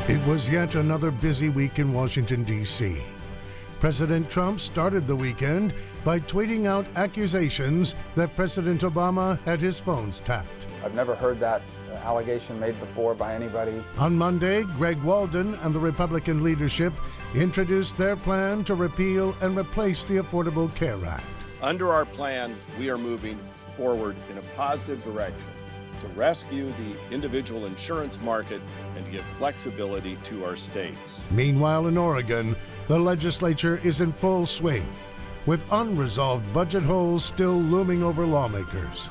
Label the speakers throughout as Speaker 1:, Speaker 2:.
Speaker 1: It was yet another busy week in Washington, D.C. President Trump started the weekend by tweeting out accusations that President Obama had his phones tapped.
Speaker 2: I've never heard that allegation made before by anybody.
Speaker 1: On Monday, Greg Walden and the Republican leadership introduced their plan to repeal and replace the Affordable Care Act.
Speaker 3: Under our plan, we are moving forward in a positive direction to rescue the individual insurance market and give flexibility to our states.
Speaker 1: Meanwhile, in Oregon, the legislature is in full swing, with unresolved budget holes still looming over lawmakers.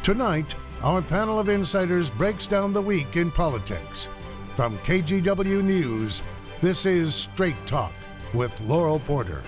Speaker 1: Tonight, our panel of insiders breaks down the week in politics. From KGW News, this is Straight Talk with Laurel Porter.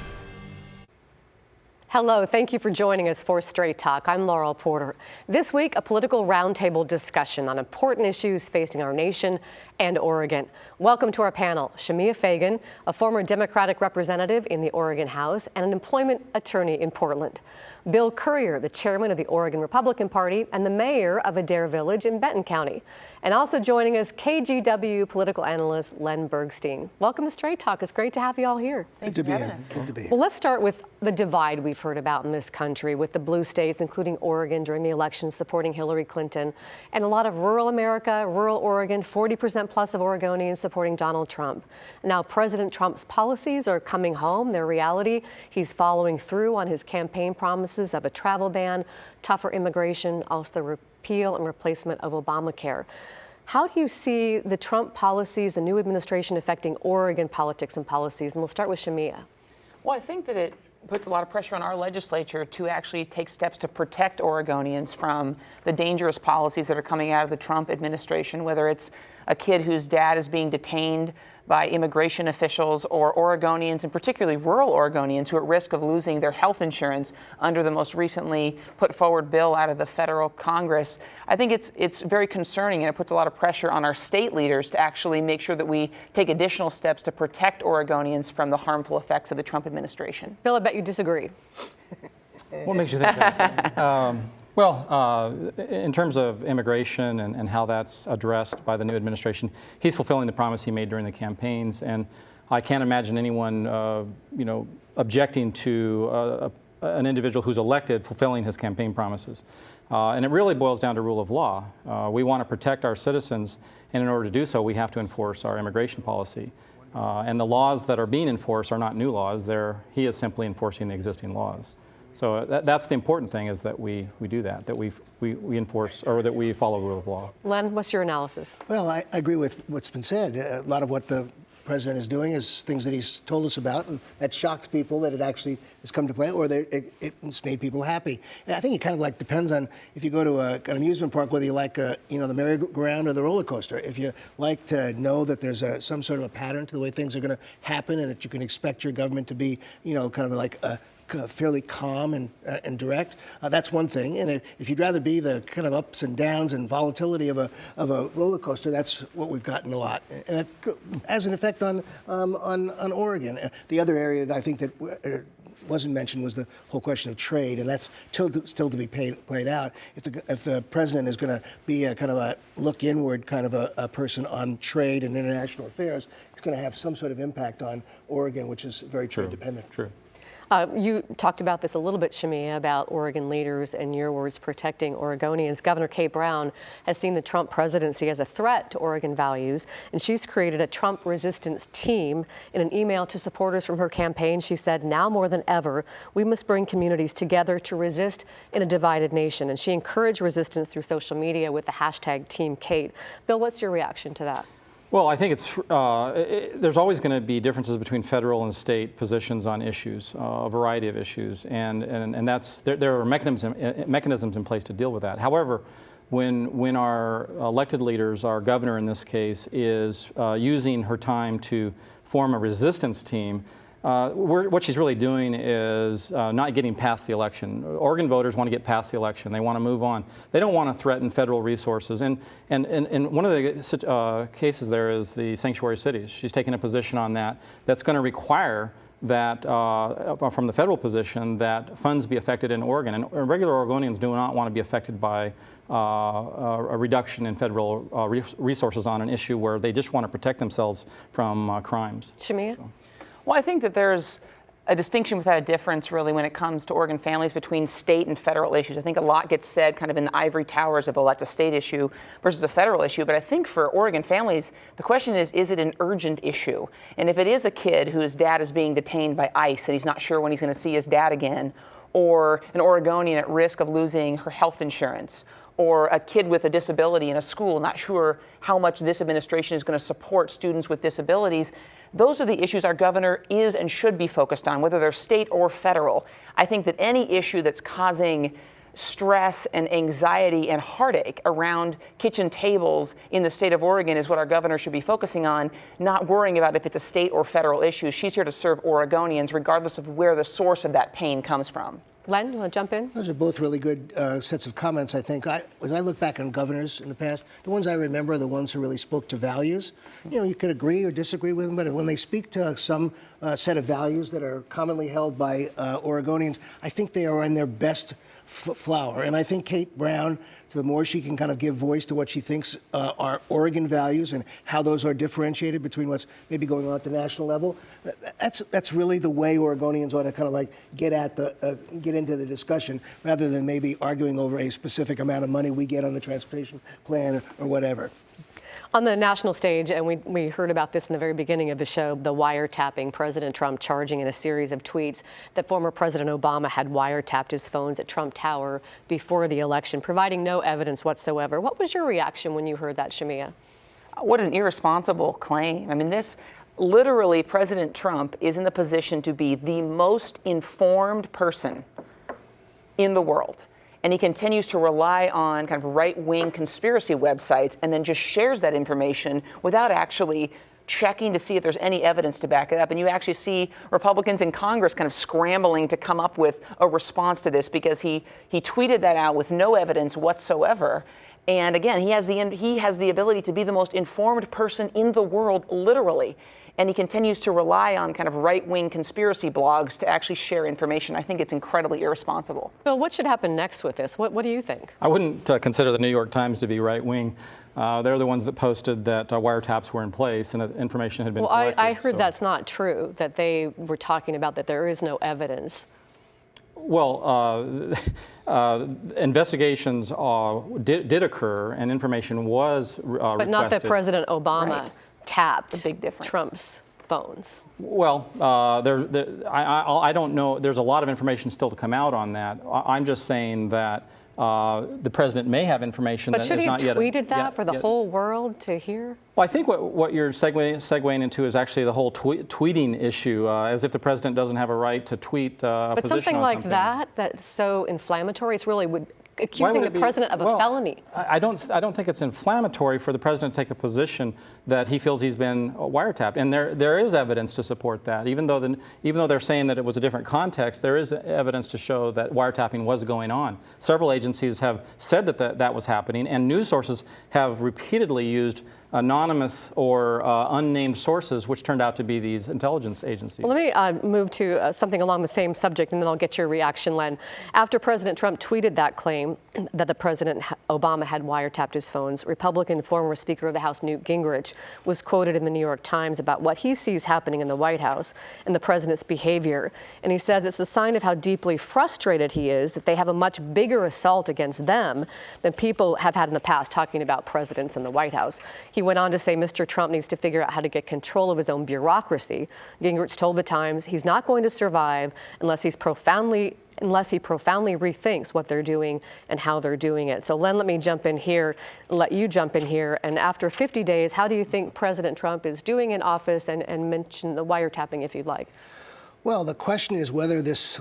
Speaker 4: Hello, thank you for joining us for Straight Talk. I'm Laurel Porter. This week, a political roundtable discussion on important issues facing our nation and Oregon. Welcome to our panel, Shemia Fagan, a former Democratic representative in the Oregon House and an employment attorney in Portland. Bill Currier, the chairman of the Oregon Republican Party and the mayor of Adair Village in Benton County. And also joining us, KGW political analyst Len Bergstein. Welcome to Straight Talk. It's great to have you all here.
Speaker 5: Thanks for having us.
Speaker 6: Good to be here.
Speaker 4: Well, let's start with the divide we've heard about in this country with the blue states, including Oregon during the election supporting Hillary Clinton, and a lot of rural America, rural Oregon, 40% plus of Oregonians supporting Donald Trump. Now, President Trump's policies are coming home, they're reality. He's following through on his campaign promises of a travel ban, tougher immigration, also the repeal and replacement of Obamacare. How do you see the Trump policies, the new administration affecting Oregon politics and policies? And we'll start with Shemia.
Speaker 5: Well, I think that it puts a lot of pressure on our legislature to actually take steps to protect Oregonians from the dangerous policies that are coming out of the Trump administration, whether it's a kid whose dad is being detained by immigration officials, or Oregonians, and particularly rural Oregonians, who are at risk of losing their health insurance under the most recently put forward bill out of the federal Congress. I think it's very concerning, and it puts a lot of pressure on our state leaders to actually make sure that we take additional steps to protect Oregonians from the harmful effects of the Trump administration.
Speaker 4: Bill, I bet you disagree.
Speaker 6: What makes you think that? In terms of immigration and how that's addressed by the new administration, he's fulfilling the promise he made during the campaigns, and I can't imagine anyone, objecting to an individual who's elected fulfilling his campaign promises. And it really boils down to rule of law. We want to protect our citizens, and in order to do so, we have to enforce our immigration policy. And the laws that are being enforced are not new laws. He is simply enforcing the existing laws. So that's the important thing, is that we do that we enforce, or that we follow rule of law.
Speaker 4: Len, what's your analysis?
Speaker 7: Well, I agree with what's been said. A lot of what the president is doing is things that he's told us about, and that shocked people that it actually has come to play, or it's made people happy. And I think it kind of like depends on if you go to an amusement park, whether you like the merry-go-round or the roller coaster. If you like to know that there's some sort of a pattern to the way things are going to happen, and that you can expect your government to be, kind of like fairly calm and direct. That's one thing. And if you'd rather be the kind of ups and downs and volatility of a roller coaster, that's what we've gotten a lot. And it has an effect on Oregon. The other area that I think that wasn't mentioned was the whole question of trade, and that's still to be played out. If the president is going to be a kind of a look inward kind of a person on trade and international affairs, it's going to have some sort of impact on Oregon, which is very trade dependent.
Speaker 6: True.
Speaker 4: You talked about this a little bit, Shemia, about Oregon leaders and your words protecting Oregonians. Governor Kate Brown has seen the Trump presidency as a threat to Oregon values, and she's created a Trump resistance team. In an email to supporters from her campaign, she said, "Now more than ever, we must bring communities together to resist in a divided nation." And she encouraged resistance through social media with the hashtag Team Kate. Bill, what's your reaction to that?
Speaker 6: Well, I think there's always going to be differences between federal and state positions on issues, a variety of issues, and there are mechanisms in place to deal with that. However, when our elected leaders, our governor in this case, is using her time to form a resistance team, what she's really doing is not getting past the election. Oregon voters want to get past the election. They want to move on. They don't want to threaten federal resources. And one of the cases there is the sanctuary cities. She's taken a position on that that's going to require that, from the federal position, that funds be affected in Oregon. And regular Oregonians do not want to be affected by a reduction in federal resources on an issue where they just want to protect themselves from crimes.
Speaker 4: Shemia?
Speaker 6: So.
Speaker 5: Well, I think that there's a distinction without a difference, really, when it comes to Oregon families between state and federal issues. I think a lot gets said kind of in the ivory towers of, oh, that's a state issue versus a federal issue. But I think for Oregon families, the question is it an urgent issue? And if it is a kid whose dad is being detained by ICE and he's not sure when he's going to see his dad again, or an Oregonian at risk of losing her health insurance, or a kid with a disability in a school not sure how much this administration is going to support students with disabilities, those are the issues our governor is and should be focused on, whether they're state or federal. I think that any issue that's causing stress and anxiety and heartache around kitchen tables in the state of Oregon is what our governor should be focusing on, not worrying about if it's a state or federal issue. She's here to serve Oregonians, regardless of where the source of that pain comes from.
Speaker 4: Len, you want to jump in?
Speaker 7: Those are both really good sets of comments, I think. As I look back on governors in the past, the ones I remember are the ones who really spoke to values. You know, you could agree or disagree with them, but when they speak to some set of values that are commonly held by Oregonians, I think they are in their best flower. And I think Kate Brown, the more she can kind of give voice to what she thinks are Oregon values and how those are differentiated between what's maybe going on at the national level, that's really the way Oregonians ought to kind of like get into the discussion, rather than maybe arguing over a specific amount of money we get on the transportation plan or whatever.
Speaker 4: On the national stage, and we heard about this in the very beginning of the show, the wiretapping, President Trump charging in a series of tweets that former President Obama had wiretapped his phones at Trump Tower before the election, providing no evidence whatsoever. What was your reaction when you heard that, Shemia?
Speaker 5: What an irresponsible claim. I mean, this literally, President Trump is in the position to be the most informed person in the world. And he continues to rely on kind of right-wing conspiracy websites and then just shares that information without actually checking to see if there's any evidence to back it up. And you actually see Republicans in Congress kind of scrambling to come up with a response to this, because he tweeted that out with no evidence whatsoever. And again, he has the ability to be the most informed person in the world, literally. And he continues to rely on kind of right-wing conspiracy blogs to actually share information. I think it's incredibly irresponsible.
Speaker 4: Bill, what should happen next with this? What do you think?
Speaker 6: I wouldn't consider the New York Times to be right-wing. They're the ones that posted that wiretaps were in place and that information had been collected.
Speaker 4: I heard that's not true, that they were talking about that there is no evidence.
Speaker 6: Well, investigations did occur and information was requested.
Speaker 4: But not that President Obama tapped
Speaker 5: big difference.
Speaker 4: Trump's phones.
Speaker 6: Well, I don't know. There's a lot of information still to come out on that. I'm just saying that the president may have information that is not yet.
Speaker 4: But should he have tweeted that for the whole world to hear?
Speaker 6: Well, I think what you're segueing into is actually the whole tweeting issue, as if the president doesn't have a right to tweet a position on something.
Speaker 4: But something like that's so inflammatory, it's really accusing the president of a felony. I
Speaker 6: don't think it's inflammatory for the president to take a position that he feels he's been wiretapped, and there is evidence to support that. Even though they're saying that it was a different context, there is evidence to show that wiretapping was going on. Several agencies have said that was happening, and news sources have repeatedly used anonymous or unnamed sources, which turned out to be these intelligence agencies.
Speaker 4: Well, let me move to something along the same subject, and then I'll get your reaction, Len. After President Trump tweeted that claim that the President Obama had wiretapped his phones, Republican former Speaker of the House Newt Gingrich was quoted in the New York Times about what he sees happening in the White House and the president's behavior. And he says it's a sign of how deeply frustrated he is that they have a much bigger assault against them than people have had in the past, talking about presidents in the White House. He went on to say Mr. Trump needs to figure out how to get control of his own bureaucracy. Gingrich told the Times he's not going to survive unless he profoundly rethinks what they're doing and how they're doing it. So Len, let me jump in here, let you jump in here. And after 50 days, how do you think President Trump is doing in office? And mention the wiretapping if you'd like.
Speaker 7: Well, the question is whether this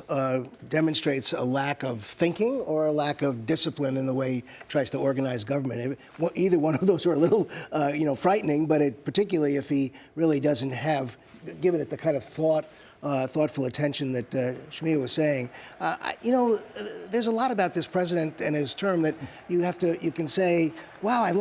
Speaker 7: demonstrates a lack of thinking or a lack of discipline in the way he tries to organize government. Either one of those are a little, frightening, but particularly if he really doesn't have given it the kind of thoughtful attention that Shemia was saying. There's a lot about this president and his term that you can say, wow, I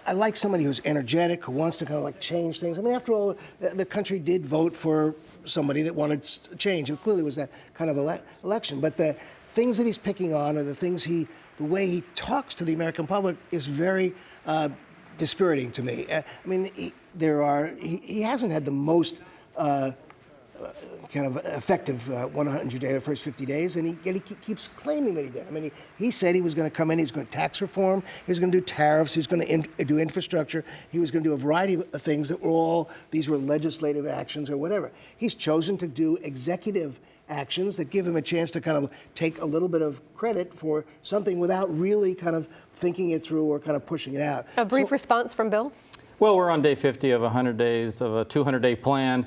Speaker 7: I like somebody who's energetic, who wants to kind of like change things. I mean, after all, the country did vote for somebody that wanted change. It clearly was that kind of election. But the things that he's picking on, or the way he talks to the American public, is very dispiriting to me. I mean, he hasn't had the most kind of effective 100-day or first 50 days, and he keeps claiming that he did. I mean, he said he was going to come in, he was going to tax reform, he was going to do tariffs, he was going to do infrastructure, he was going to do a variety of things that these were legislative actions or whatever. He's chosen to do executive actions that give him a chance to kind of take a little bit of credit for something without really kind of thinking it through or kind of pushing it out.
Speaker 4: A brief response from Bill?
Speaker 6: Well, we're on day 50 of 100 days of a 200-day plan.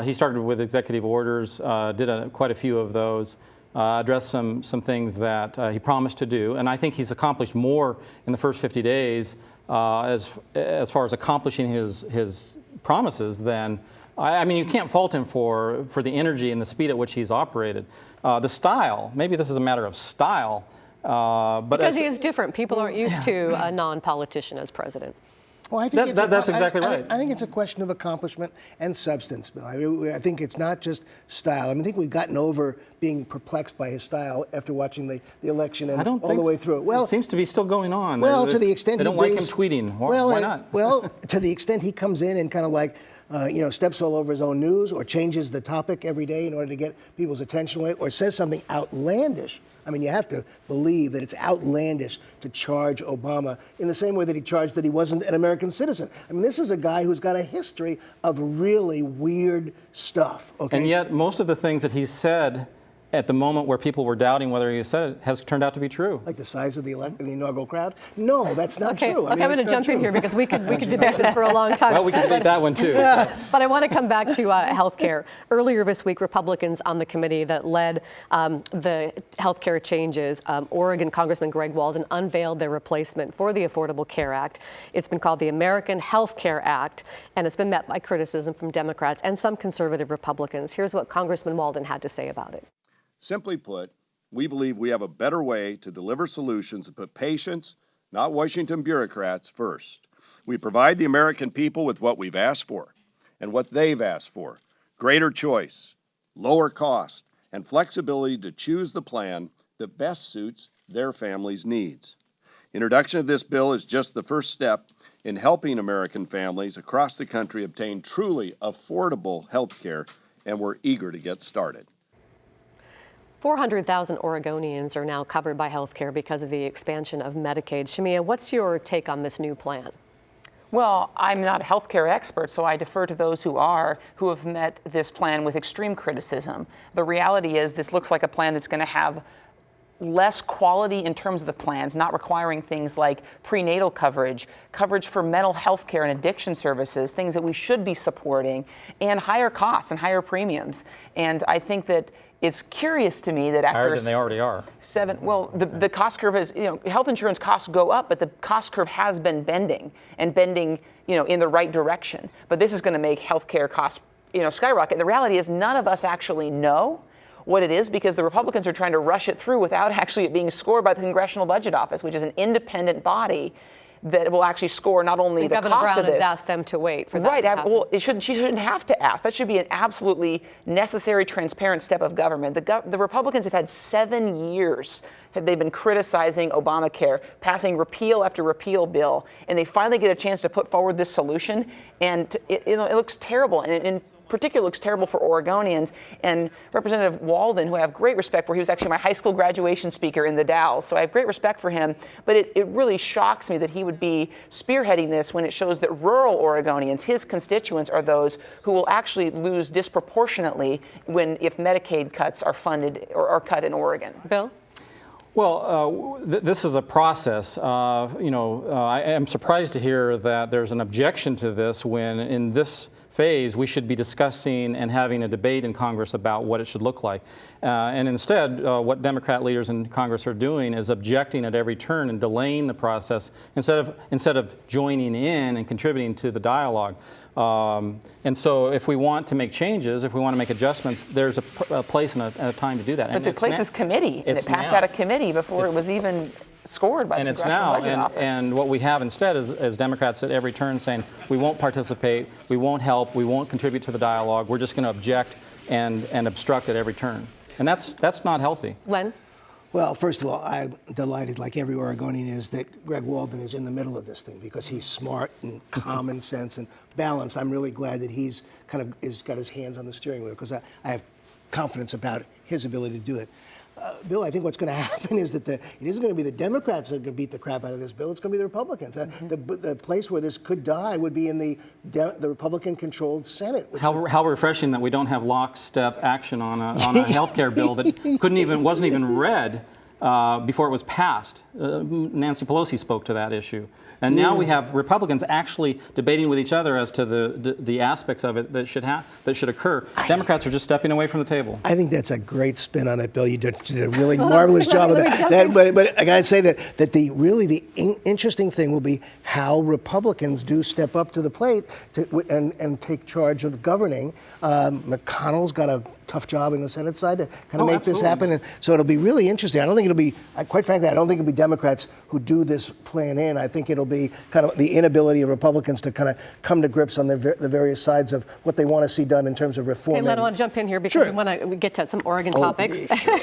Speaker 6: He started with executive orders, did quite a few of those, addressed some things that he promised to do, and I think he's accomplished more in the first 50 days as far as accomplishing his promises than. I mean, you can't fault him for the energy and the speed at which he's operated. The style, maybe this is a matter of style. But
Speaker 4: because he is different. People aren't used to a non-politician as president.
Speaker 7: Well, I think
Speaker 6: that's exactly right.
Speaker 7: I think it's a question of accomplishment and substance, Bill. I think it's not just style. I mean, I think we've gotten over being perplexed by his style after watching the election and all the way through it. Well,
Speaker 6: it seems to be still going on.
Speaker 7: Well, to the extent
Speaker 6: they don't like him tweeting. Why not?
Speaker 7: Well, to the extent he comes in and kind of like, steps all over his own news or changes the topic every day in order to get people's attention away or says something outlandish. I mean, you have to believe that it's outlandish to charge Obama in the same way that he charged that he wasn't an American citizen. I mean, this is a guy who's got a history of really weird stuff. Okay?
Speaker 6: And yet, most of the things that he said at the moment where people were doubting whether he said it has turned out to be true.
Speaker 7: Like the size of the inaugural crowd? No, that's not true.
Speaker 4: I'm going to jump in here because we could debate this for a long time.
Speaker 6: Well, we could debate that one too.
Speaker 4: But I want to come back to health care. Earlier this week, Republicans on the committee that led the health care changes, Oregon Congressman Greg Walden, unveiled their replacement for the Affordable Care Act. It's been called the American Health Care Act, and it's been met by criticism from Democrats and some conservative Republicans. Here's what Congressman Walden had to say about it.
Speaker 3: Simply put, we believe we have a better way to deliver solutions that put patients, not Washington bureaucrats, first. We provide the American people with what we've asked for and what they've asked for: greater choice, lower cost, and flexibility to choose the plan that best suits their family's needs. Introduction of this bill is just the first step in helping American families across the country obtain truly affordable health care, and we're eager to get started.
Speaker 4: 400,000 Oregonians are now covered by health care because of the expansion of Medicaid. Shemia, what's your take on this new plan?
Speaker 5: Well, I'm not a healthcare expert, so I defer to those who have met this plan with extreme criticism. The reality is this looks like a plan that's going to have less quality in terms of the plans, not requiring things like prenatal coverage, coverage for mental health care and addiction services, things that we should be supporting, and higher costs and higher premiums. And I think that it's curious to me that after
Speaker 6: higher than they already are.
Speaker 5: The cost curve is, health insurance costs go up, but the cost curve has been bending in the right direction. But this is going to make healthcare costs, skyrocket. The reality is none of us actually know what it is because the Republicans are trying to rush it through without actually it being scored by the Congressional Budget Office, which is an independent body that will actually score not only the cost of this.
Speaker 4: Governor Brown has asked them to wait for that.
Speaker 5: Right. Well, she shouldn't have to ask. That should be an absolutely necessary, transparent step of government. The Republicans have had 7 years. They've been criticizing Obamacare, passing repeal after repeal bill, and they finally get a chance to put forward this solution, and it looks terrible. And in particular looks terrible for Oregonians. And Representative Walden, who I have great respect for, he was actually my high school graduation speaker in the Dalles, so I have great respect for him, but it really shocks me that he would be spearheading this when it shows that rural Oregonians, his constituents, are those who will actually lose disproportionately if Medicaid cuts are funded or are cut in Oregon.
Speaker 4: Bill?
Speaker 6: Well, this is a process. I am surprised to hear that there's an objection to this when in this phase we should be discussing and having a debate in Congress about what it should look like. And instead, what Democrat leaders in Congress are doing is objecting at every turn and delaying the process instead of joining in and contributing to the dialogue. And so if we want to make changes, if we want to make adjustments, there's a place and a time to do that.
Speaker 5: But the place is committee, and it passed out of committee before it was even scored by
Speaker 6: and
Speaker 5: the
Speaker 6: it's
Speaker 5: Congressional
Speaker 6: now,
Speaker 5: Budget Office.
Speaker 6: and what we have instead is Democrats at every turn saying, we won't participate, we won't help, we won't contribute to the dialogue, we're just going to object and obstruct at every turn. And that's not healthy.
Speaker 4: Len?
Speaker 7: Well, first of all, I'm delighted, like every Oregonian is, that Greg Walden is in the middle of this thing because he's smart and common sense and balanced. I'm really glad that he's got his hands on the steering wheel because I have confidence about his ability to do it. Bill, I think what's going to happen is that it isn't going to be the Democrats that are going to beat the crap out of this bill. It's going to be the Republicans. The place where this could die would be in the Republican-controlled Senate.
Speaker 6: How refreshing that we don't have lockstep action on a health care bill that wasn't even read before it was passed. Nancy Pelosi spoke to that issue. And now we have Republicans actually debating with each other as to the aspects of it that should occur. Democrats are just stepping away from the table.
Speaker 7: I think that's a great spin on it, Bill. You did a really marvelous job of that. But I got to say that the interesting thing will be how Republicans do step up to the plate and take charge of governing. McConnell's got a tough job in the Senate side to kind of make this happen. And so it'll be really interesting. I don't think it'll be, quite frankly, I don't think it'll be Democrats who do this plan in. I think it'll be kind of the inability of Republicans to kind of come to grips on the various sides of what they want to see done in terms of reform.
Speaker 4: Okay, Len, I want to jump in here because we want to get to some Oregon topics. Sure.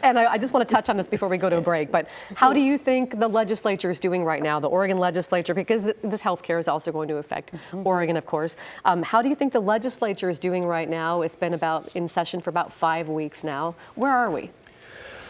Speaker 4: And I just want to touch on this before we go to a break. But how do you think the legislature is doing right now, the Oregon legislature, because this health care is also going to affect Oregon, of course. How do you think the legislature is doing right now? It's been in session for about 5 weeks now. Where are we?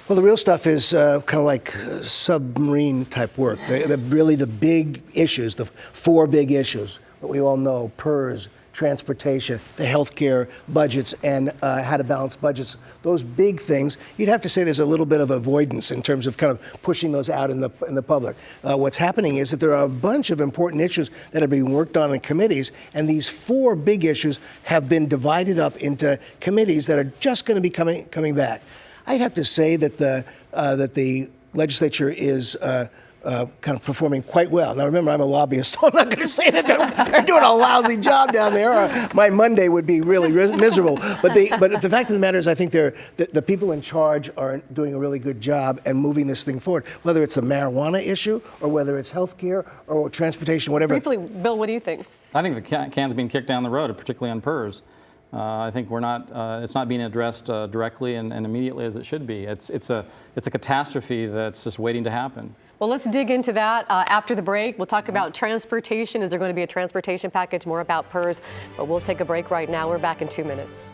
Speaker 7: Well, the real stuff is kind of like submarine type work. Really the big issues, the 4 big issues that we all know: PERS, transportation, the healthcare budgets, and how to balance budgets. Those big things, you'd have to say there's a little bit of avoidance in terms of kind of pushing those out in the public. What's happening is that there are a bunch of important issues that are being worked on in committees, and these 4 big issues have been divided up into committees that are just going to be coming back. I'd have to say that the legislature is kind of performing quite well. Now, remember, I'm a lobbyist, so I'm not going to say that they're doing a lousy job down there, or my Monday would be really miserable. But the fact of the matter is, I think the people in charge are doing a really good job and moving this thing forward, whether it's a marijuana issue or whether it's health care or transportation, whatever.
Speaker 4: Briefly, Bill, what do you think?
Speaker 6: I think the can's being kicked down the road, particularly on PERS. I think it's not being addressed directly and immediately as it should be. It's a catastrophe that's just waiting to happen.
Speaker 4: Well, let's dig into that after the break. We'll talk about transportation. Is there going to be a transportation package? More about PERS. But we'll take a break right now. We're back in 2 minutes.